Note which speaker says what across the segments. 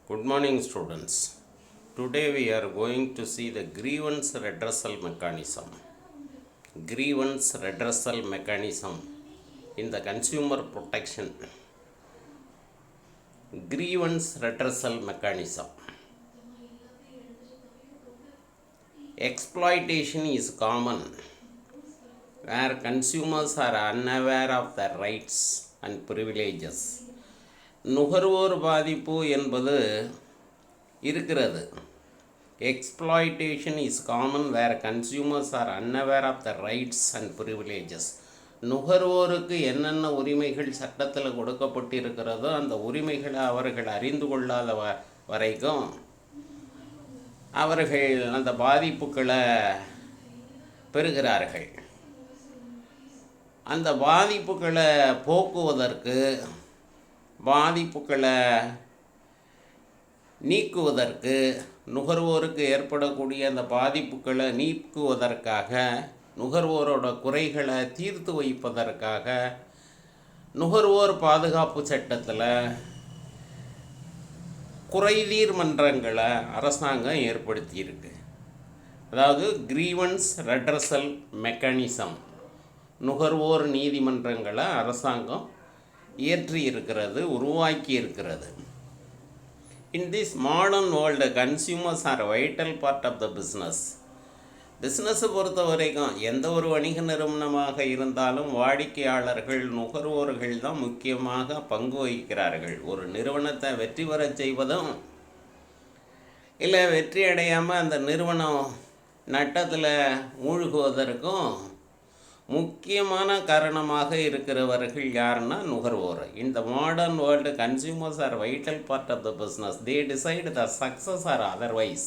Speaker 1: Good morning, students. Today we are going to see the grievance redressal mechanism. Grievance redressal mechanism in the consumer protection. Grievance redressal mechanism. Exploitation is common where consumers are unaware of their rights and privileges. நுகர்வோர் பாதிப்பு என்பது இருக்கிறது. Exploitation is common where consumers are unaware of the rights and privileges. நுகர்வோருக்கு என்னென்ன உரிமைகள் சட்டத்தில் கொடுக்கப்பட்டிருக்கிறதோ அந்த உரிமைகளை அவர்கள் அறிந்து கொள்ளாத வரைக்கும் அவர்கள் அந்த பாதிப்புகளை பெறுகிறார்கள். அந்த பாதிப்புகளை போக்குவதற்கு, பாதிப்புகளை நீக்குவதற்கு, நுகர்வோருக்கு ஏற்படக்கூடிய அந்த பாதிப்புகளை நீக்குவதற்காக, நுகர்வோரோட குறைகளை தீர்த்து வைப்பதற்காக நுகர்வோர் பாதுகாப்பு சட்டத்தில் குறைதீர் மன்றங்களை அரசாங்கம் ஏற்படுத்தியிருக்கு. அதாவது கிரீவன்ஸ் ரெட்ரஸல் மெக்கானிசம், நுகர்வோர் நீதிமன்றங்களை அரசாங்கம் இயற்றி இருக்கிறது, உருவாக்கி இருக்கிறது. In this modern world, consumers are a vital part of the business. பிஸ்னஸை பொறுத்த வரைக்கும் எந்த ஒரு வணிக நிறுவனமாக இருந்தாலும் வாடிக்கையாளர்கள், நுகர்வோர்கள் தான் முக்கியமாக பங்கு வகிக்கிறார்கள். ஒரு நிறுவனத்தை வெற்றி பெறச் செய்வதும் இல்லை வெற்றி அடையாமல் அந்த நிறுவனம் நட்டத்தில் மூழ்குவதற்கும் முக்கியமான காரணமாக இருக்கிறவர்கள் யாருன்னா நுகர்வோர். In the modern world, consumers are vital part of the business. They decide the success or otherwise.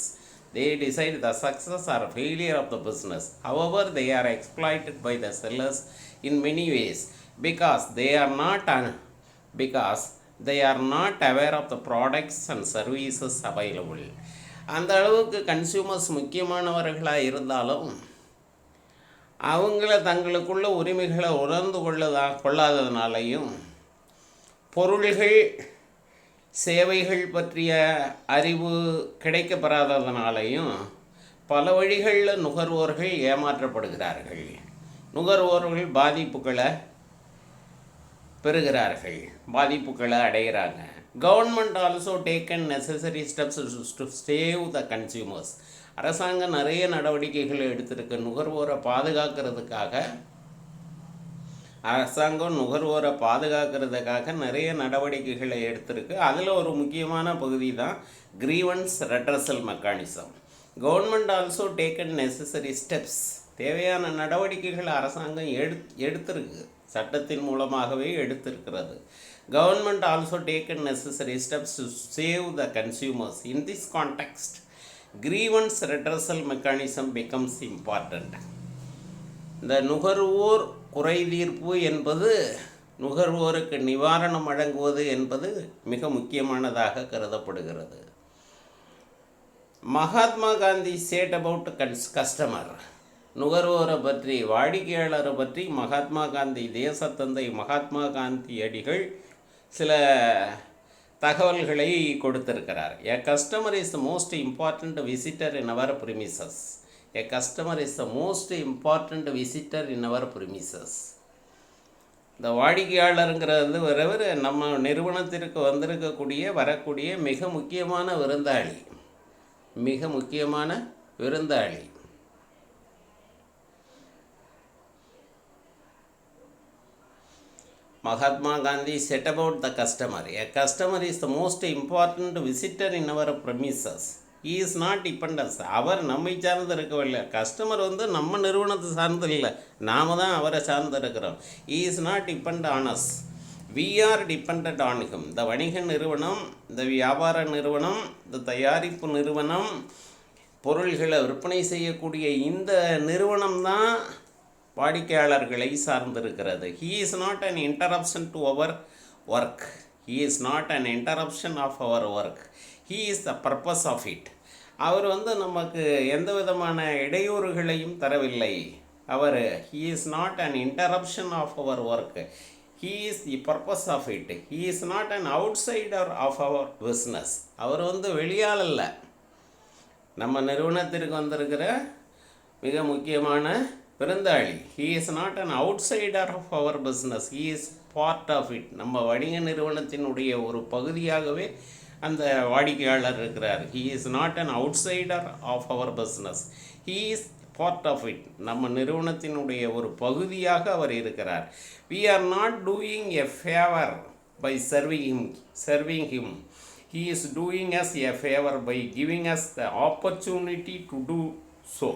Speaker 1: They decide the success or failure of the business. However, they are exploited by the sellers in many ways because they are not aware of the products and services available. அந்த அளவுக்கு consumers முக்கியமானவர்களாக இருந்தாலும் அவங்கள தங்களுக்குள்ள உரிமைகளை உணர்ந்து கொள்ளாததுனாலையும், பொருள்கள் சேவைகள் பற்றிய அறிவு கிடைக்கப்பெறாததுனாலையும் பல வழிகளில் நுகர்வோர்கள் ஏமாற்றப்படுகிறார்கள். நுகர்வோர்கள் பாதிப்புகளை பெறுகிறார்கள், பாதிப்புகளை அடைகிறாங்க. Government also taken necessary steps to save the consumers. அரசாங்கம் நிறைய நடவடிக்கைகளை எடுத்திருக்கு நுகர்வோரை பாதுகாக்கிறதுக்காக. நிறைய நடவடிக்கைகளை எடுத்திருக்கு. அதில் ஒரு முக்கியமான பகுதி தான் grievance redressal mechanism. Government also taken necessary steps. தேவையான நடவடிக்கைகளை அரசாங்கம் எடுத்திருக்கு, சட்டத்தின் மூலமாகவே எடுத்திருக்கிறது. Government also taken necessary steps to save the consumers. In this context grievance redressal mechanism becomes important. இந்த நுகர்வோர் குறைதீர்ப்பு என்பது, நுகர்வோருக்கு நிவாரணம் வழங்குவது என்பது மிக முக்கியமானதாக கருதப்படுகிறது. Mahatma Gandhi said about customer, நுகர்வோரை பற்றி, வாடிக்கையாளரை பற்றி மகாத்மா காந்தி, தேசத்தந்தை மகாத்மா காந்தியடிகள் சில தகவல்களை கொடுத்திருக்கிறார். A customer is the most important visitor in our premises. A customer is the most important visitor in our premises. இந்த வாடிக்கையாளருங்கிறது வரவர் நம்ம நிறுவனத்திற்கு வரக்கூடிய மிக முக்கியமான விருந்தாளி. Mahatma Gandhi said about the customer. A customer is the most important visitor in our premises. He is not dependent. அவர் நம்மை சார்ந்து இருக்கவில்லை. கஸ்டமர் நம்ம நிறுவனத்தை சார்ந்து இல்லை, நாம தான் அவரை சார்ந்து இருக்கிறோம். He is not dependent on us. We are dependent on him. இந்த வணிக நிறுவனம், இந்த வியாபார நிறுவனம், இந்த தயாரிப்பு நிறுவனம், பொருள்களை விற்பனை செய்யக்கூடிய இந்த நிறுவனம் தான் வாடிக்கையாளர்களை சார்ந்திருக்கிறது. He is not an interruption to our work. He is not an interruption of our work. He is the purpose of it. அவர் நமக்கு எந்த விதமான இடையூறுகளையும் தரவில்லை. He is not an interruption of our work. he is the purpose of it. He is not an outsider of our business. அவர் வந்து வெளியால் அல்ல, நம்ம நிறுவனத்திற்கு வந்திருக்கிற மிக முக்கியமான விருந்தாளி. he is not an outsider of our business, he is part of it. நம்ம வணிக நிறுவனத்தினுடைய ஒரு பகுதியாகவே அந்த வாடிக்கையாளர் இருக்கிறார். he is not an outsider of our business, he is part of it. நம்ம நிறுவனத்தினுடைய ஒரு பகுதியாக அவர் இருக்கிறார். we are not doing a favor by serving him. He is doing us a favor by giving us the opportunity to do so.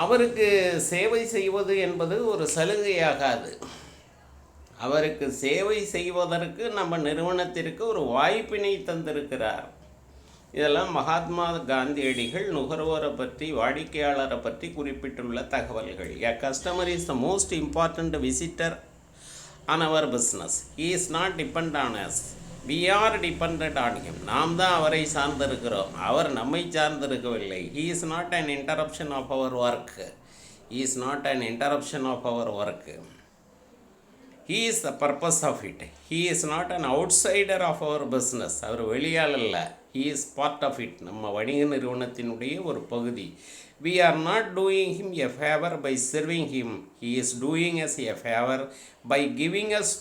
Speaker 1: அவருக்கு சேவை செய்வது என்பது ஒரு சலுகையாகாது. அவருக்கு சேவை செய்வதற்கு நம்ம நிறுவனத்திற்கு ஒரு வாய்ப்பினை தந்திருக்கிறார். இதெல்லாம் மகாத்மா காந்தியடிகள் நுகர்வோரை பற்றி, வாடிக்கையாளரை பற்றி குறிப்பிட்டுள்ள தகவல்கள். A customer is the most important visitor on our business. He is not dependent on us. We are dependent on him. நாம் தான் அவரை சார்ந்திருக்கிறோம், அவர் நம்மை சார்ந்திருக்கவில்லை. He is not an interruption of our work. He is not an interruption of our work. He is the purpose of it. He is not an outsider of our business. அவர் வெளியால் அல்ல, he is part of it. நம்ம வணிக நிறுவனத்தினுடைய ஒரு பகுதி. We are not doing him a favor by serving him. He is doing us a favor by giving us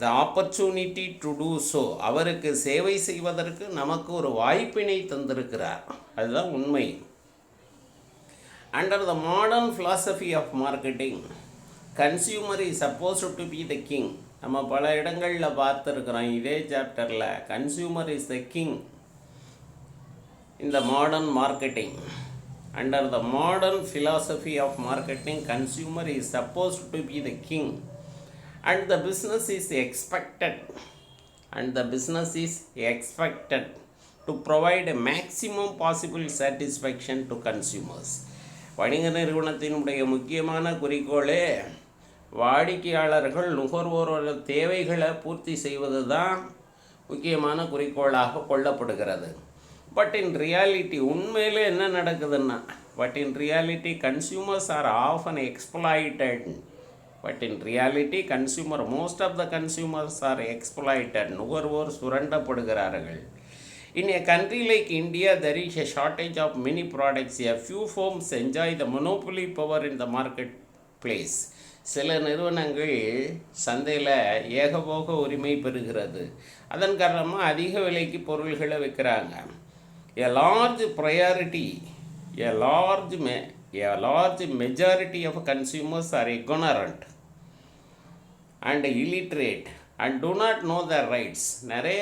Speaker 1: the opportunity to do so. அவருக்கு சேவை செய்வதற்கு நமக்கு ஒரு வாய்ப்பினை தந்திருக்கிறார். அதுதான் உண்மை. Under the modern philosophy of marketing, consumer is supposed to be the king. நம்ம பல இடங்களில் பார்த்துருக்குறோம் இதே சாப்டரில். Consumer is the king in the modern marketing. Under the modern philosophy of marketing, consumer is supposed to be the king, and the business is expected to provide a maximum possible satisfaction to consumers. வணிக நிறுவனத்தினுடைய முக்கியமான குறிக்கோளே வாடிக்கையாளர்கள் நுகர்வோரோட தேவைகளை பூர்த்தி செய்வது தான் முக்கியமான குறிக்கோளாக கொள்ளப்படுகிறது. பட் இன் ரியாலிட்டி உண்மையில் என்ன நடக்குதுன்னா, consumers are often exploited. Most of the consumers are exploited. நுகர்வோர் சுரண்டப்படுகிறார்கள். In a country like India, there is a shortage of many products. A few firms enjoy the monopoly power in the marketplace. சில நிறுவனங்கள் சந்தையில் ஏகபோக உரிமை பெறுகிறது. அதன் காரணமாக அதிக விலைக்கு பொருள்களை விற்கிறாங்க. A large majority of consumers are ignorant and illiterate and do not know their rights. நிறைய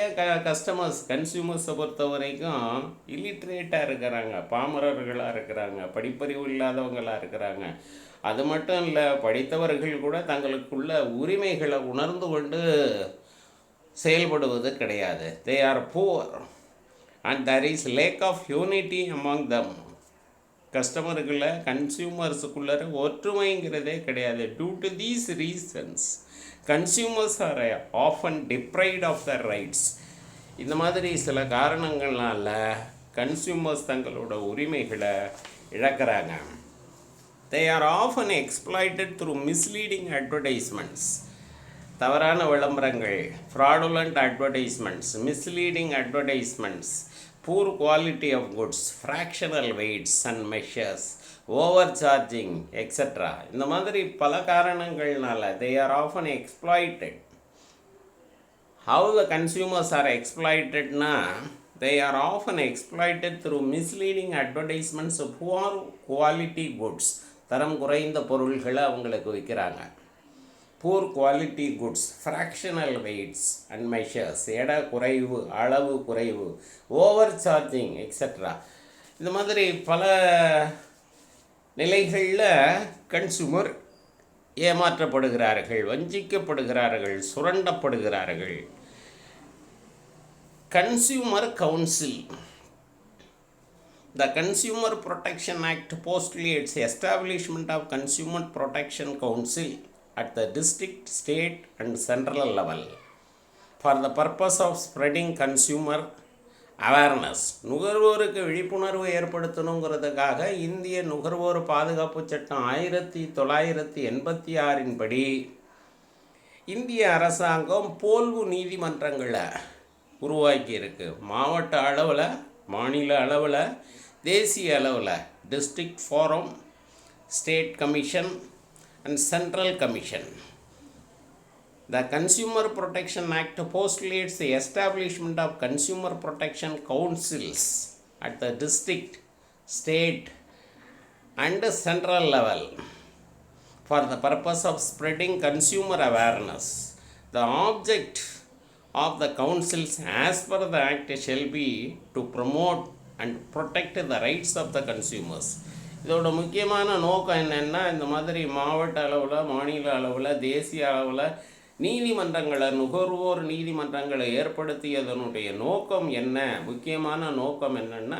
Speaker 1: கன்சியூமர்ஸை பொறுத்த வரைக்கும் இல்லிட்ரேட்டாக இருக்கிறாங்க, பாமரர்களாக இருக்கிறாங்க, படிப்பறிவு இல்லாதவங்களாக இருக்கிறாங்க. அது மட்டும் இல்லை, படித்தவர்கள் கூட தங்களுக்குள்ள உரிமைகளை உணர்ந்து கொண்டு செயல்படுவது கிடையாது. They are poor and there is lack of unity among them. கன்சியூமர்ஸுக்குள்ள ஒற்றுமைங்கிறதே கிடையாது. Due to these reasons, consumers are often deprived of their rights. இந்த மாதிரி சில காரணங்களால் கன்சியூமர்ஸ் தங்களோட உரிமைகளை இழக்கிறாங்க. They are often exploited through misleading advertisements. தவறான விளம்பரங்கள், fraudulent advertisements, misleading advertisements, poor quality of goods, fractional weights and measures, overcharging, etc. இந்த மாதிரி பல காரணங்கள்னால they are often exploited. How the consumers are exploited na? They are often exploited through misleading advertisements of poor quality goods. தரம் குறைந்த பொருள்களை அவங்களுக்கு விற்கிறாங்க. poor quality goods, fractional weights and measures, எடை குறைவு, அளவு குறைவு, overcharging, etc. இந்த மாதிரி பல நிலைகளில் கன்சூமர் ஏமாற்றப்படுகிறார்கள், வஞ்சிக்கப்படுகிறார்கள், சுரண்டப்படுகிறார்கள். Consumer council. The Consumer Protection Act postulates establishment of Consumer Protection Council at the district, state and central level for the purpose of spreading consumer awareness, நுகர்வோருக்கு விழிப்புணர்வு ஏற்படுத்தணுங்கிறதுக்காக இந்திய நுகர்வோர் பாதுகாப்பு சட்டம் 1986 படி இந்திய அரசாங்கம் போல்வு நீதிமன்றங்களை உருவாக்கியிருக்கு. மாவட்ட அளவில், மாநில அளவில், தேசிய அளவில் district forum, state commission and central commission. The Consumer Protection Act postulates the establishment of consumer protection councils at the district, state and central level for the purpose of spreading consumer awareness. The object of the councils as per the act shall be to promote and protect the rights of the consumers. இதோட முக்கியமான நோக்கம் என்னென்னா, இந்த மாதிரி மாவட்ட அளவில், மாநில அளவில், தேசிய அளவில் நீதிமன்றங்களை, நுகர்வோர் நீதிமன்றங்களை ஏற்படுத்தியதனுடைய நோக்கம் என்ன, முக்கியமான நோக்கம் என்னென்னா,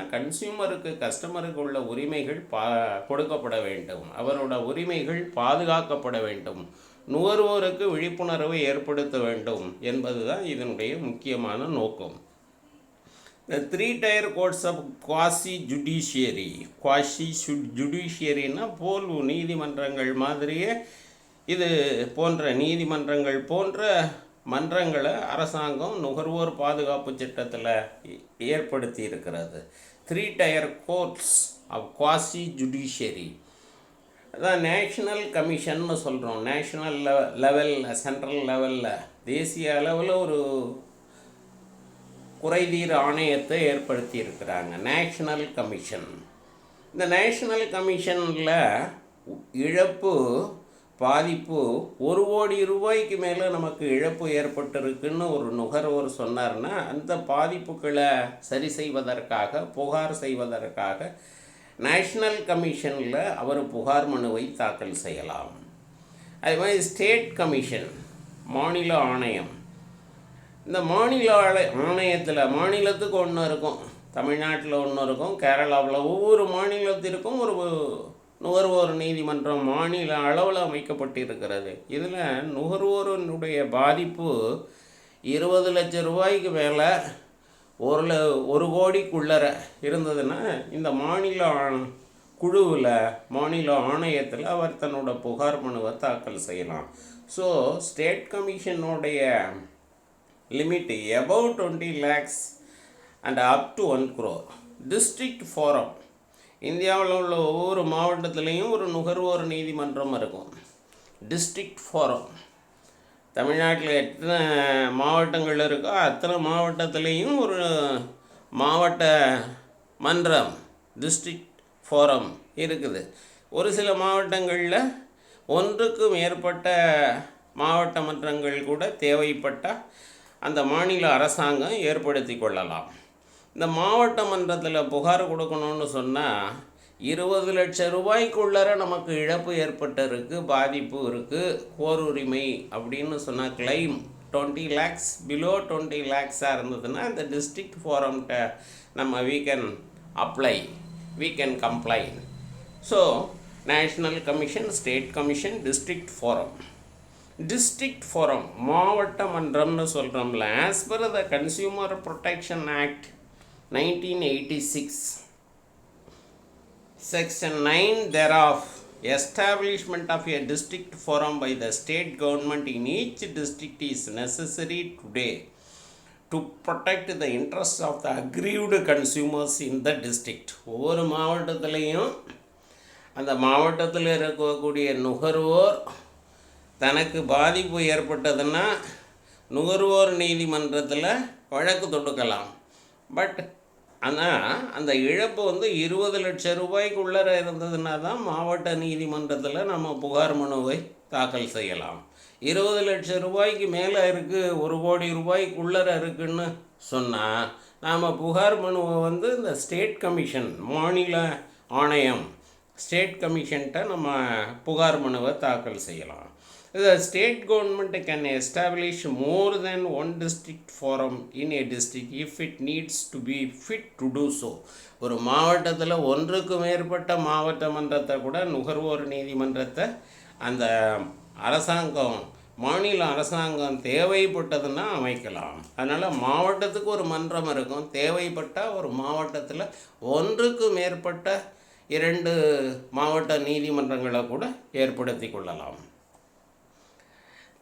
Speaker 1: கஸ்டமருக்கு உள்ள உரிமைகள் கொடுக்கப்பட வேண்டும், அவரோட உரிமைகள் பாதுகாக்கப்பட வேண்டும், நுகர்வோருக்கு விழிப்புணர்வை ஏற்படுத்த வேண்டும் என்பது தான் இதனுடைய முக்கியமான நோக்கம். The 3-tier courts of quasi-judiciaryனா போல்வு நீதிமன்றங்கள் மாதிரியே இது போன்ற நீதிமன்றங்கள் போன்ற மன்றங்களை அரசாங்கம் நுகர்வோர் பாதுகாப்பு சட்டத்தில் ஏற்படுத்தி இருக்கிறது. 3-tier courts of quasi-judiciary, அதான் நேஷ்னல் கமிஷன்னு சொல்கிறோம். நேஷ்னல் லெவலில், சென்ட்ரல் லெவலில், தேசிய அளவில் ஒரு குறைதீர் ஆணையத்தை ஏற்படுத்தி இருக்கிறாங்க, நேஷ்னல் கமிஷன். இந்த நேஷ்னல் கமிஷனில் இழப்பு, பாதிப்பு 1 கோடி ரூபாய்க்கு மேலே நமக்கு இழப்பு ஏற்பட்டிருக்குன்னு ஒரு நுகர்வோர் சொன்னார்னா, அந்த பாதிப்புகளை சரி செய்வதற்காக, புகார் செய்வதற்காக நேஷ்னல் கமிஷனில் அவர் புகார் மனுவை தாக்கல் செய்யலாம். அது மாதிரி ஸ்டேட் கமிஷன், மாநில ஆணையம். இந்த மாநில ஆணையத்தில் மாநிலத்துக்கு ஒன்று இருக்கும், தமிழ்நாட்டில் ஒன்று இருக்கும், கேரளாவில், ஒவ்வொரு மாநிலத்திற்கும் ஒரு நுகர்வோர் நீதிமன்றம் மாநில அளவில் அமைக்கப்பட்டிருக்கிறது. இதில் நுகர்வோருடைய பாதிப்பு 20 லட்சம் ரூபாய்க்கு மேலே 1 கோடிக்குள்ளர இருந்ததுன்னா இந்த மாநில குழுவில், மாநில ஆணையத்தில் அவர் தன்னோட புகார் மனுவை தாக்கல் செய்யலாம். ஸோ ஸ்டேட் கமிஷனுடைய limit above 20 lakhs and up to 1 crore. District forum, இந்தியாவில் உள்ள ஒவ்வொரு மாவட்டத்திலையும் ஒரு நுகர்வோர் நீதிமன்றம் இருக்கும். டிஸ்ட்ரிக்ட் ஃபோரம், தமிழ்நாட்டில் எத்தனை மாவட்டங்கள் இருக்கோ அத்தனை மாவட்டத்திலையும் ஒரு மாவட்ட மன்றம், டிஸ்ட்ரிக்ட் ஃபோரம் இருக்குது. ஒரு சில மாவட்டங்களில் ஒன்றுக்கு மேற்பட்ட மாவட்ட மன்றங்கள் கூட தேவைப்பட்டால் அந்த மாநில அரசாங்கம் ஏற்படுத்தி கொள்ளலாம். இந்த மாவட்ட மன்றத்தில் புகார் கொடுக்கணும்னு சொன்னால் 20 லட்சம் ரூபாய்க்குள்ளர நமக்கு இழப்பு ஏற்பட்டிருக்கு, பாதிப்பு இருக்குது, கோருரிமை அப்படின்னு சொன்னால் கிளைம் 20 lakhs, பிலோ 20 lakhஸாக இருந்ததுன்னா இந்த டிஸ்ட்ரிக்ட் ஃபோரம்கிட்ட நம்ம we can apply, we can complain. So national commission, state commission, district forum. District forum மாவட்ட மன்றம்னு சொல்கிறோம்ல, as per the consumer protection act 1986 Section 9 thereof, establishment of a district forum by the state government in each district is necessary today to protect the interests of the aggrieved consumers in the district. ஒவ்வொரு மாவட்டத்திலையும் அந்த மாவட்டத்தில் இருக்கக்கூடிய நுகர்வோர் தனக்கு பாதிப்பு ஏற்பட்டதுன்னா நுகர்வோர் நீதிமன்றத்தில் வழக்கு தொடுக்கலாம். பட் ஆனால் அந்த இழப்பு 20 லட்சம் ரூபாய்க்குள்ளர இருந்ததுன்னா தான் மாவட்ட நீதிமன்றத்தில் நம்ம புகார் மனுவை தாக்கல் செய்யலாம். 20 லட்சம் ரூபாய்க்கு மேலே இருக்குது, 1 கோடி ரூபாய்க்குள்ளர இருக்குதுன்னு சொன்னால் நாம் புகார் மனுவை இந்த ஸ்டேட் கமிஷன், மாநில ஆணையம், ஸ்டேட் கமிஷன்கிட்ட நம்ம புகார் மனுவை தாக்கல் செய்யலாம். The state government can establish more than one district forum in a district if it needs to be fit to do so. ஒரு மாவட்டத்தில் ஒன்றுக்கு மேற்பட்ட மாவட்ட மன்றத்தை கூட, நுகர்வோர் நீதிமன்றத்தை அந்த அரசாங்கம் மாநில அரசாங்கம் தேவைப்பட்டதுன்னா அமைக்கலாம். அதனால் மாவட்டத்துக்கு ஒரு மன்றம் இருக்கும். தேவைப்பட்டால் ஒரு மாவட்டத்தில் ஒன்றுக்கு மேற்பட்ட 2 மாவட்ட நீதிமன்றங்களை கூட ஏற்படுத்தி கொள்ளலாம்.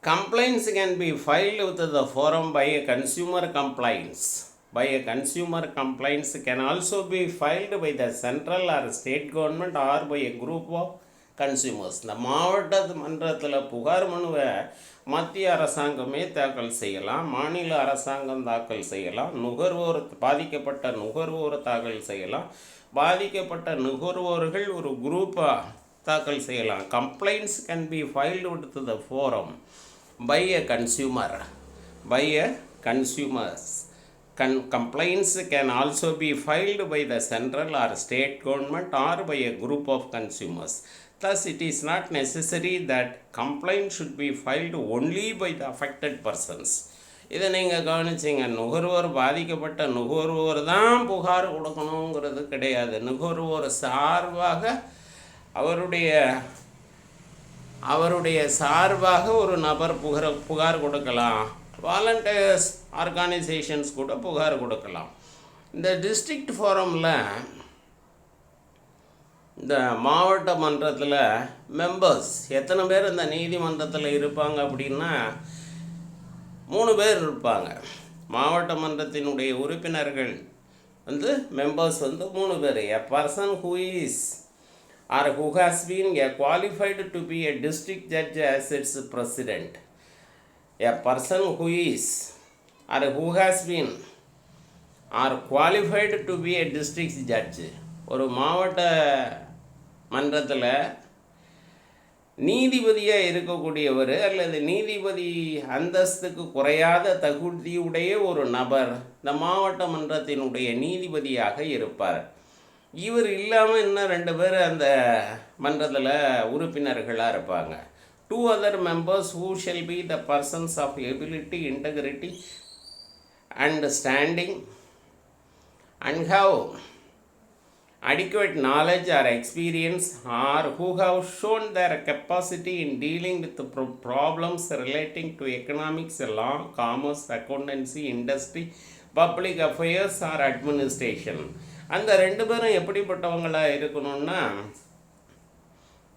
Speaker 1: Complaints can be filed with the forum by a consumer complaints. By a consumer complaints can also be filed by the central or state government or by a group of consumers. இந்த மாவட்ட மன்றத்தில் புகார் மனுவை மத்திய அரசாங்கமே தாக்கல் செய்யலாம், மாநில அரசாங்கம் தாக்கல் செய்யலாம், நுகர்வோர் பாதிக்கப்பட்ட நுகர்வோர் தாக்கல் செய்யலாம், பாதிக்கப்பட்ட நுகர்வோர்கள் ஒரு குரூப்பாக தாக்கல் செய்யலாம். Complaints can be filed with the forum by a consumer. Complaints can also be filed by the central or state government or by a group of consumers. Thus, it is not necessary that complaint should be filed only by the affected persons. இதை நீங்கள் கவனிச்சிங்க. நுகர்வோர் பாதிக்கப்பட்ட நுகர்வோர் தான் புகார் கொடுக்கணுங்கிறது கிடையாது. நுகர்வோர் சார்பாக அவருடைய சார்பாக ஒரு நபர் புகார் கொடுக்கலாம். வாலண்டியர்ஸ் ஆர்கனைசேஷன்ஸ் கூட புகார் கொடுக்கலாம். இந்த டிஸ்ட்ரிக்ட் ஃபோரமில் இந்த மாவட்ட மன்றத்தில் மெம்பர்ஸ் எத்தனை பேர் இந்த நீதிமன்றத்தில் இருப்பாங்க அப்படின்னா 3 பேர் இருப்பாங்க. மாவட்ட மன்றத்தினுடைய உறுப்பினர்கள் மெம்பர்ஸ் 3 பேர். எ person who is or who has been qualified to be a district judge as its president. A person who is or who has been or qualified to be a district judge. ஒரு மாவட்ட மன்றத்தில் நீதிபதியாக இருக்கக்கூடியவர் அல்லது நீதிபதி அந்தஸ்துக்கு குறையாத தகுதியுடைய ஒரு நபர் இந்த மாவட்ட மன்றத்தினுடைய நீதிபதியாக இருப்பார். இவர் இல்லாமல் இன்னும் 2 பேர் அந்த மன்றத்தில் உறுப்பினர்களாக இருப்பாங்க. 2 other members who shall be the persons of ability, integrity and standing and have adequate knowledge or experience or who have shown their capacity in dealing with the problems relating to economics, law, commerce, accountancy, industry, public affairs or administration. அந்த 2 பேரும் எப்படிப்பட்டவங்களாக இருக்கணும்னா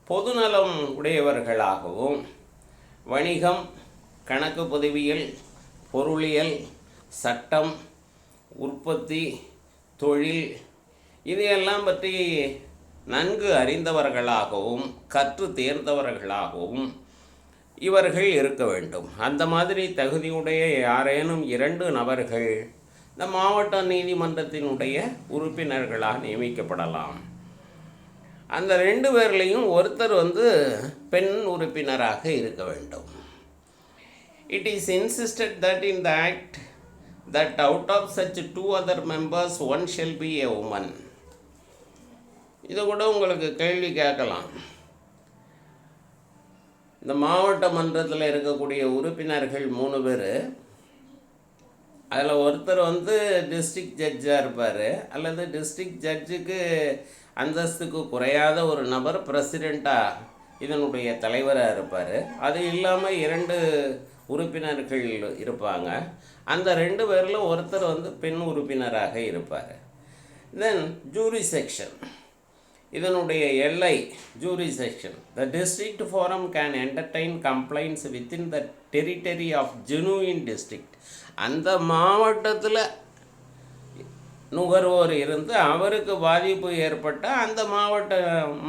Speaker 1: பொதுநலம் உடையவர்களாகவும் வணிகம், கணக்கு பதிவியல், பொருளியல், சட்டம், உற்பத்தி, தொழில் இதையெல்லாம் பற்றி நன்கு அறிந்தவர்களாகவும் கற்று தேர்ந்தவர்களாகவும் இவர்கள் இருக்க வேண்டும். அந்த மாதிரி தகுதியுடைய யாரேனும் 2 நபர்கள் இந்த மாவட்ட நீதிமன்றத்தினுடைய உறுப்பினர்களாக நியமிக்கப்படலாம். அந்த 2 பேர்லேயும் ஒருத்தர் பெண் உறுப்பினராக இருக்க வேண்டும். It is insisted that in the act that out of such 2 other members one shall be a woman. இது கூட உங்களுக்கு கேள்வி கேட்கலாம். இந்த மாவட்ட மன்றத்தில் இருக்கக்கூடிய உறுப்பினர்கள் 3 பேர், அதில் ஒருத்தர் டிஸ்ட்ரிக்ட் ஜட்ஜாக இருப்பார் அல்லது டிஸ்ட்ரிக்ட் ஜட்ஜுக்கு அந்தஸ்துக்கு குறையாத ஒரு நபர் பிரசிடெண்ட்டாக இதனுடைய தலைவராக இருப்பார். அது இல்லாமல் 2 உறுப்பினர்கள் இருப்பாங்க. அந்த 2 பேரில் ஒருத்தர் பெண் உறுப்பினராக இருப்பார். தென் ஜூரி செக்ஷன், இதனுடைய எல்லை jurisdiction. The district forum can entertain complaints within the territory of genuine district. அந்த மாவட்டத்தில் நுகர்வோர் இருந்து அவருக்கு பாதிப்பு ஏற்பட்டால் அந்த மாவட்ட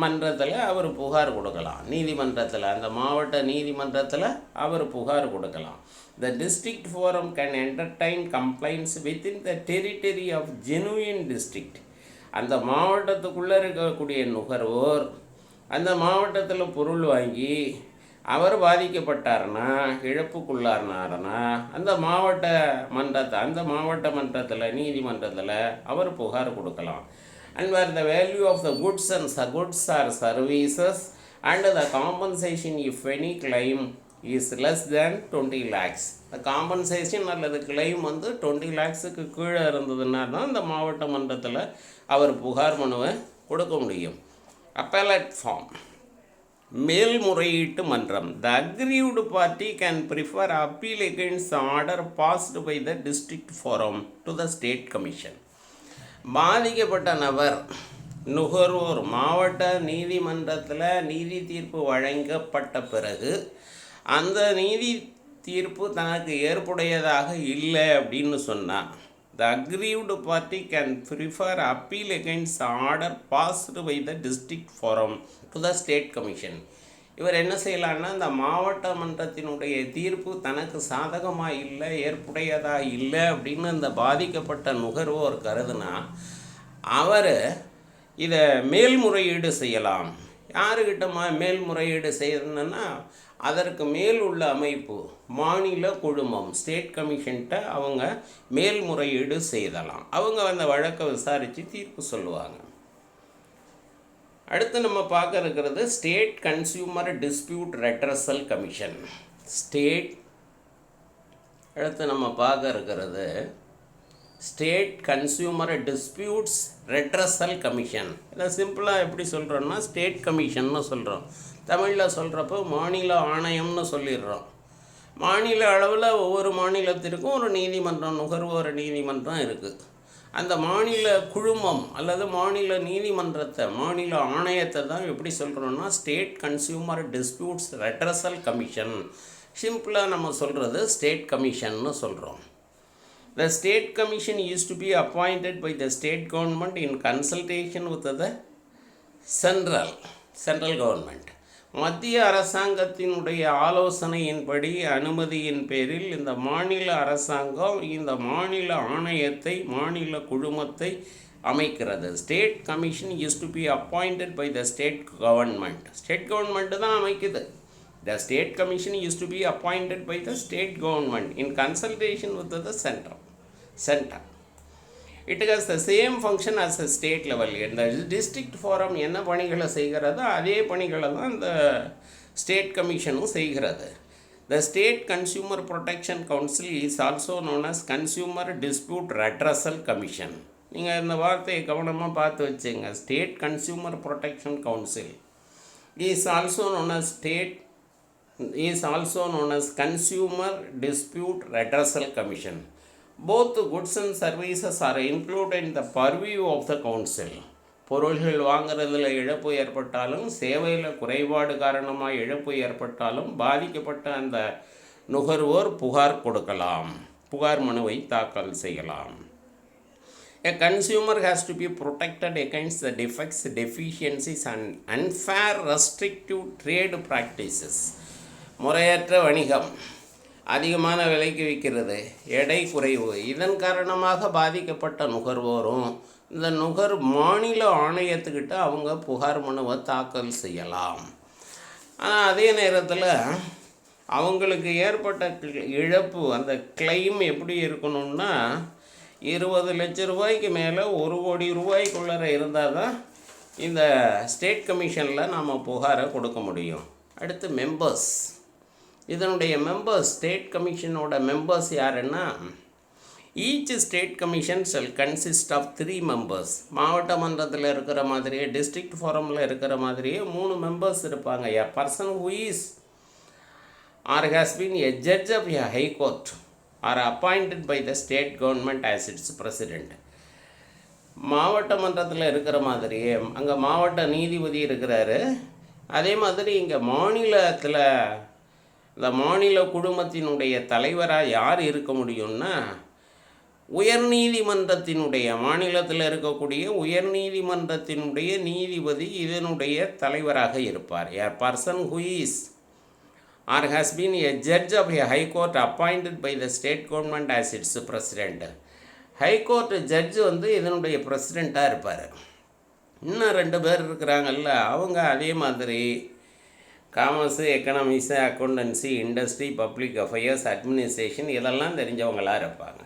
Speaker 1: மன்றத்தில் அவர் புகார் கொடுக்கலாம். நீதிமன்றத்தில், அந்த மாவட்ட நீதிமன்றத்தில் அவர் புகார் கொடுக்கலாம். The district forum can entertain complaints within the territory of genuine district. அந்த மாவட்டத்துக்குள்ளே இருக்கக்கூடிய நுகர்வோர் அந்த மாவட்டத்தில் பொருள் வாங்கி அவர் பாதிக்கப்பட்டார்னா, இழப்புக்குள்ளார்னார்னா அந்த மாவட்ட மன்றத்தில் நீதிமன்றத்தில் அவர் புகார் கொடுக்கலாம். And where the value of the goods and goods are services and the compensation if any claim is less than 20 lakhs. The compensation அல்லது கிளைம் 20 lakhsக்கு கீழே இருந்ததுன்னா தான் இந்த மாவட்ட மன்றத்தில் அவர் புகார் மனுவை கொடுக்க முடியும். அப்பேலட் ஃபார்ம். மேல்முறையீட்டு மன்றம். The aggrieved party can prefer appeal against the order passed by the district forum to the state commission. பாதிக்கப்பட்ட நபர் நுகர்வோர் மாவட்ட நீதிமன்றத்தில் நீதி தீர்ப்பு வழங்கப்பட்ட பிறகு அந்த நீதி தீர்ப்பு தனக்கு ஏற்புடையதாக இல்லை அப்படின்னு சொன்னான். The aggrieved party can prefer appeal against the order passed by the district forum to the state commission. இவர் என்ன செய்யலான்னா, இந்த மாவட்ட மன்றத்தினுடைய தீர்ப்பு தனக்கு சாதகமாக இல்லை, ஏற்புடையதாக இல்லை அப்படின்னு இந்த பாதிக்கப்பட்ட நுகர்வோர் கருதுனா அவர் இதை மேல்முறையீடு செய்யலாம். யாருக்கிட்ட மேல்முறையீடு செய்யணுன்னா, அதற்கு மேல் உள்ள அமைப்பு மாநில குழுமம் ஸ்டேட் கமிஷன்கிட்ட அவங்க மேல்முறையீடு செய்யலாம். அவங்க அந்த வழக்கை விசாரித்து தீர்ப்பு சொல்லுவாங்க. அடுத்து நம்ம பார்க்க இருக்கிறது state consumer dispute redressal commission. அடுத்து நம்ம பார்க்க இருக்கிறது state consumer disputes redressal commission. இதை சிம்பிளாக எப்படி சொல்கிறோன்னா ஸ்டேட் கமிஷன்னு சொல்கிறோம். தமிழில் சொல்கிறப்போ மாநில ஆணையம்னு சொல்லிடுறோம். மாநில அளவில் ஒவ்வொரு மாநிலத்திற்கும் ஒரு நீதிமன்றம், நுகர்வோர் நீதிமன்றம் இருக்குது. அந்த மாநில குழுமம் அல்லது மாநில நீதிமன்றத்தை, மாநில ஆணையத்தை தான் எப்படி சொல்கிறோன்னா state consumer disputes redressal commission. சிம்பிளாக நம்ம சொல்கிறது ஸ்டேட் கமிஷன்னு சொல்கிறோம். The state commission used to be appointed by the state government in consultation with the central government. மத்திய அரசாங்கத்தினுடைய ஆலோசனையின்படி அனுமதியின் பேரில் இந்த மாநில அரசாங்கம் இந்த மாநில ஆணையத்தை, மாநில குழுமத்தை அமைக்கிறது. State commission use to be appointed by the state government. State government தான் அமைக்குது. The state commission used to be appointed by the state government in consultation with the center. It has the same function as the state level. இந்த district forum என்ன பணிகளை செய்கிறதோ அதே பணிகளை தான் இந்த state கமிஷனும் செய்கிறது. The State Consumer Protection Council is also known as Consumer Dispute Redressal Commission. நீங்கள் இந்த வார்த்தையை கவனமாக பார்த்து வச்சுங்க. State Consumer Protection Council is also known as Consumer Dispute Redressal Commission. Both goods and services are included in the purview of the council. பொருள்கள் வாங்குறதுல இழப்பு ஏற்பட்டாலும், சேவையில் குறைபாடு காரணமாக இழப்பு ஏற்பட்டாலும் பாதிக்கப்பட்ட அந்த நுகர்வோர் புகார் கொடுக்கலாம், புகார் மனுவை தாக்கல் செய்யலாம். A consumer has to be protected against the defects, deficiencies and unfair restrictive trade practices. முறையற்ற வணிகம், அதிகமான விலைக்கு விற்கிறது, எடை குறைவு, இதன் காரணமாக பாதிக்கப்பட்ட நுகர்வோரும் இந்த மாநில ஆணையத்துக்கிட்ட அவங்க புகார் மனுவை தாக்கல் செய்யலாம். ஆனால் அதே நேரத்தில் அவங்களுக்கு ஏற்பட்ட இழப்பு, அந்த கிளைம் எப்படி இருக்கணும்னா 20 லட்சம் ரூபாய்க்கு மேலே 1 கோடி ரூபாய்க்குள்ளே இருந்தால் தான் இந்த ஸ்டேட் கமிஷனில் நாம் புகாரை கொடுக்க முடியும். அடுத்து மெம்பர்ஸ். இதனுடைய மெம்பர்ஸ், ஸ்டேட் கமிஷனோட மெம்பர்ஸ் யாருன்னா, each state commission shall consist of 3 members. மாவட்ட மன்றத்தில் இருக்கிற மாதிரியே, டிஸ்ட்ரிக்ட் ஃபோரமில் இருக்கிற மாதிரியே 3 members இருப்பாங்க. A person who is or has been a judge of a high court or appointed by the state government as its president. மாவட்ட மன்றத்தில் இருக்கிற மாதிரியே அங்கே மாவட்ட நீதிபதி இருக்கிறாரு. அதே மாதிரி இங்கே மாநிலத்தில் இந்த மாநில குழுமத்தினுடைய தலைவராக யார் இருக்க முடியும்னா, உயர்நீதிமன்றத்தினுடைய, மாநிலத்தில் இருக்கக்கூடிய உயர்நீதிமன்றத்தினுடைய நீதிபதி இதனுடைய தலைவராக இருப்பார். A person who is or has been a judge of a high court appointed by the state government as its president. High court judge இதனுடைய பிரசிடெண்ட்டாக இருப்பார். இன்னும் 2 பேர் இருக்கிறாங்கல்ல, அவங்க அதே மாதிரி commerce, economics, accountancy, industry, public affairs, administration இதெல்லாம் தெரிஞ்சவங்களாக இருப்பாங்க.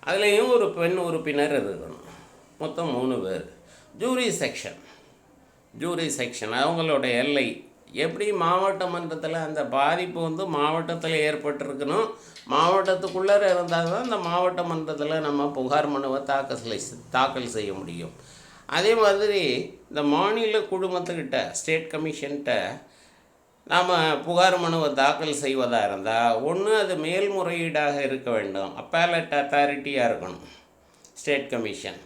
Speaker 1: அதுலேயும் ஒரு பெண் உறுப்பினர் இருக்கணும். மொத்தம் 3 பேர். ஜூரி செக்ஷன் அவங்களோட எல்லை எப்படி, மாவட்ட மன்றத்தில் அந்த பாதிப்பு மாவட்டத்தில் ஏற்பட்டிருக்கணும், மாவட்டத்துக்குள்ளே இருந்தால் தான் இந்த மாவட்ட மன்றத்தில் நம்ம புகார் மனுவை தாக்கல் செய்ய முடியும். அதே மாதிரி இந்த மாநில குழுமத்துக்கிட்ட ஸ்டேட் கமிஷன்கிட்ட நாம் புகார் மனுவை தாக்கல் செய்வதாக இருந்தால் ஒன்று அது மேல்முறையீடாக இருக்க வேண்டும், அப்பேலட் அத்தாரிட்டியாக இருக்கணும் ஸ்டேட் கமிஷன்.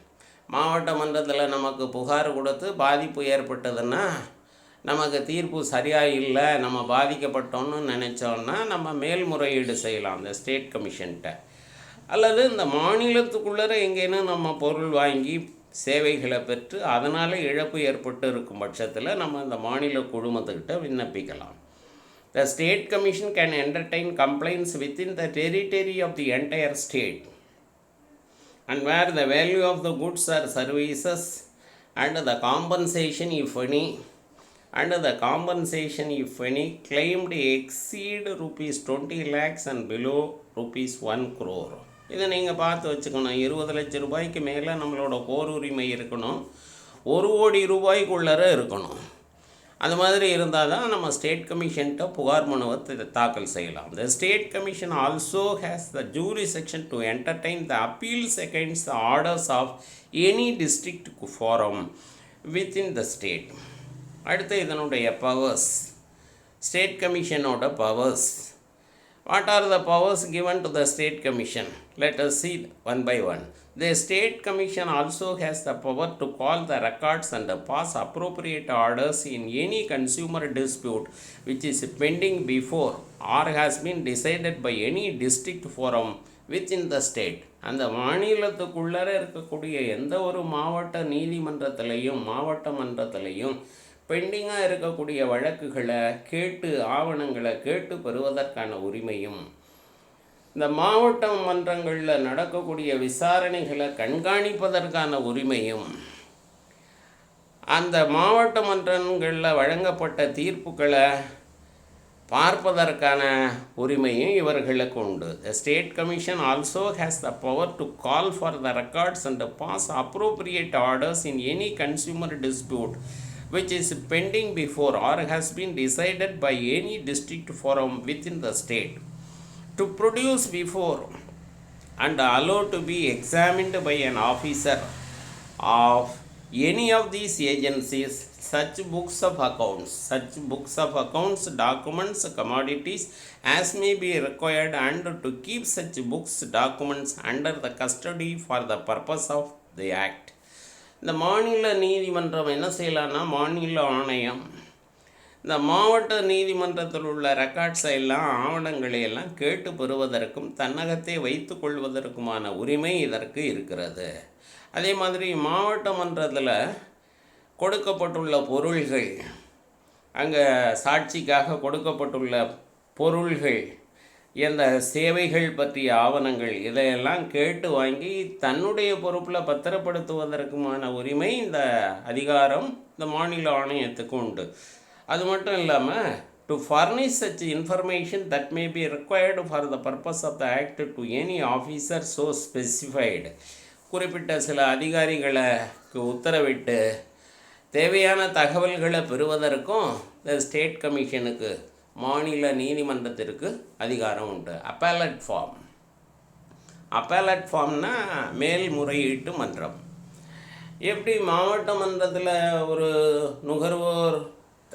Speaker 1: மாவட்ட மன்றத்தில் நமக்கு புகார் கொடுத்து பாதிப்பு ஏற்பட்டதுன்னா, நமக்கு தீர்ப்பு சரியாக இல்லை, நம்ம பாதிக்கப்பட்டோன்னு நினச்சோன்னா நம்ம மேல்முறையீடு செய்யலாம் இந்த ஸ்டேட் கமிஷன்கிட்ட. அல்லது இந்த மாநிலத்துக்குள்ளே எங்கேன்னு நம்ம பொருள் வாங்கி சேவைகளை பெற்று அதனால் இழப்பு ஏற்பட்டு இருக்கும் பட்சத்தில் நம்ம இந்த மாநில குழுமத்துக்கிட்ட விண்ணப்பிக்கலாம். The state commission can entertain complaints within the territory of the entire state and where the value of the goods or services and the compensation if any claimed exceed rupees 20 lakhs and below rupees 1 crore. இதை நீங்கள் பார்த்து வச்சுக்கணும். 20 லட்சம் ரூபாய்க்கு மேலே நம்மளோட போர் உரிமை இருக்கணும், 1 கோடி ரூபாய்க்குள்ளே இருக்கணும். அது மாதிரி இருந்தால் தான் நம்ம ஸ்டேட் கமிஷன்கிட்ட புகார் மனுவை தாக்கல் செய்யலாம். The state commission also has the jurisdiction to entertain the appeals against the orders of any district forum within the state. அடுத்து இதனுடைய பவர்ஸ், ஸ்டேட் கமிஷனோட powers. What are the powers given to the state commission? Let us see one by one. The state commission also has the power to call the records and pass appropriate orders in any consumer dispute which is pending before or has been decided by any district forum within the state. அந்த மாநிலத்துக்குள்ளே இருக்கக்கூடிய எந்த ஒரு மாவட்ட நீதிமன்றத்திலையும் மாவட்ட மன்றத்திலையும் பெண்டிங்காக இருக்கக்கூடிய வழக்குகளை கேட்டு ஆவணங்களை கேட்டு பெறுவதற்கான உரிமையும், இந்த மாவட்ட மன்றங்களில் நடக்கக்கூடிய விசாரணைகளை கண்காணிப்பதற்கான உரிமையும், அந்த மாவட்ட மன்றங்களில் வழங்கப்பட்ட தீர்ப்புகளை பார்ப்பதற்கான உரிமையும் இவர்களுக்கு உண்டு. The state commission also has the power to call for the records and pass appropriate orders in any consumer dispute which is pending before or has been decided by any district forum within the state, to produce before and allow to be examined by an officer of any of these agencies such books of accounts, documents, commodities as may be required, and to keep such books, documents under the custody for the purpose of the act. இந்த மாநில நீதிமன்றம் என்ன செய்யலான்னா, மாநில ஆணையம் இந்த மாவட்ட நீதிமன்றத்தில் உள்ள ரெக்கார்ட்ஸை எல்லாம் ஆவணங்களை எல்லாம் கேட்டு பெறுவதற்கும் தன்னகத்தை வைத்து கொள்வதற்குமான உரிமை இதற்கு இருக்கிறது. அதே மாதிரி மாவட்ட மன்றத்தில் கொடுக்கப்பட்டுள்ள பொருள்கள், அங்கே சாட்சிக்காக கொடுக்கப்பட்டுள்ள பொருள்கள், இந்த சேவைகள் பற்றிய ஆவணங்கள் இதையெல்லாம் கேட்டு வாங்கி தன்னுடைய பொறுப்பில் பத்திரப்படுத்துவதற்குமான உரிமை இந்த அதிகாரம் இந்த மாநில ஆணையத்துக்கு உண்டு. அது மட்டும் இல்லாமல் to furnish such information that may be required for the purpose of the act to any officer so specified, குறிப்பிட்ட சில அதிகாரிகளுக்கு உத்தரவிட்டு தேவையான தகவல்களை பெறுவதற்கும் இந்த ஸ்டேட் கமிஷனுக்கு மாநில நீதிமன்றத்திற்கு அதிகாரம் உண்டு. அப்பேலட் ஃபார்ம்னா மேல்முறையீட்டு மன்றம். எப்படி மாவட்ட மன்றத்தில் ஒரு நுகர்வோர்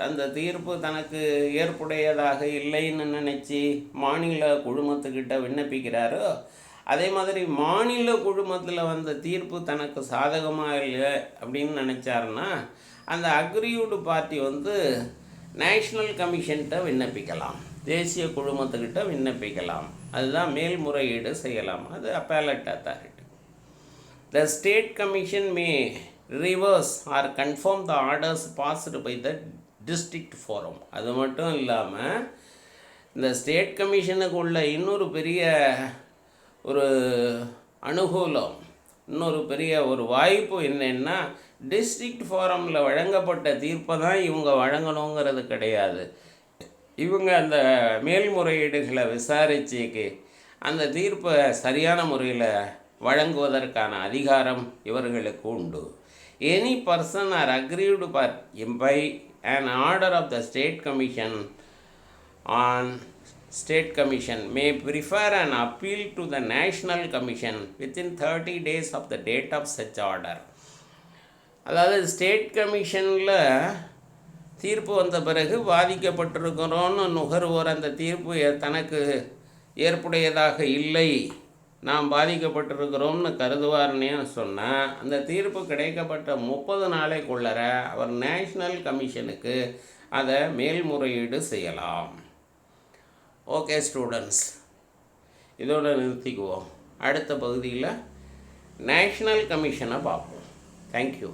Speaker 1: அந்த தீர்ப்பு தனக்கு ஏற்புடையதாக இல்லைன்னு நினச்சி மாநில குழுமத்துக்கிட்ட விண்ணப்பிக்கிறாரோ, அதே மாதிரி மாநில குழுமத்தில் வந்த தீர்ப்பு தனக்கு சாதகமாக இல்லை அப்படின்னு நினச்சாருன்னா அந்த அக்ரியூடு பார்ட்டி நேஷ்னல் கமிஷன்கிட்ட விண்ணப்பிக்கலாம், தேசிய குழுமத்துக்கிட்ட விண்ணப்பிக்கலாம். அதுதான் மேல்முறையீடு செய்யலாம். அது appellate authority. The state commission may reverse or confirm the orders passed by the district forum. அது மட்டும் இல்லாமல் இந்த ஸ்டேட் கமிஷனுக்கு உள்ள இன்னொரு பெரிய ஒரு அனுகூலம், இன்னொரு பெரிய ஒரு வாய்ப்பு என்னென்னா, டிஸ்ட்ரிக்ட் ஃபோரமில் வழங்கப்பட்ட தீர்ப்பை தான் இவங்க வழங்கணுங்கிறது கிடையாது. இவங்க அந்த மேல்முறையீடுகளை விசாரிச்சுக்கு அந்த தீர்ப்பை சரியான முறையில் வழங்குவதற்கான அதிகாரம் இவர்களுக்கு உண்டு. Any person or aggrieved by an order of the state commission may prefer an appeal to the national commission within 30 days of the date of such order. அதாவது ஸ்டேட் கமிஷனில் தீர்ப்பு வந்த பிறகு பாதிக்கப்பட்டிருக்கிறோன்னு நுகர்வோர் அந்த தீர்ப்பு தனக்கு ஏற்புடையதாக இல்லை, நாம் பாதிக்கப்பட்டிருக்கிறோம்னு கருதுவார்னே சொன்னால் அந்த தீர்ப்பு கிடைக்கப்பட்ட 30 நாளைக்குள்ளர அவர் நேஷ்னல் கமிஷனுக்கு அதை மேல்முறையீடு செய்யலாம். ஓகே ஸ்டூடெண்ட்ஸ், இதோடு நிறுத்திக்குவோம். அடுத்த பகுதியில் நேஷ்னல் கமிஷனை பார்ப்போம். தேங்க்யூ.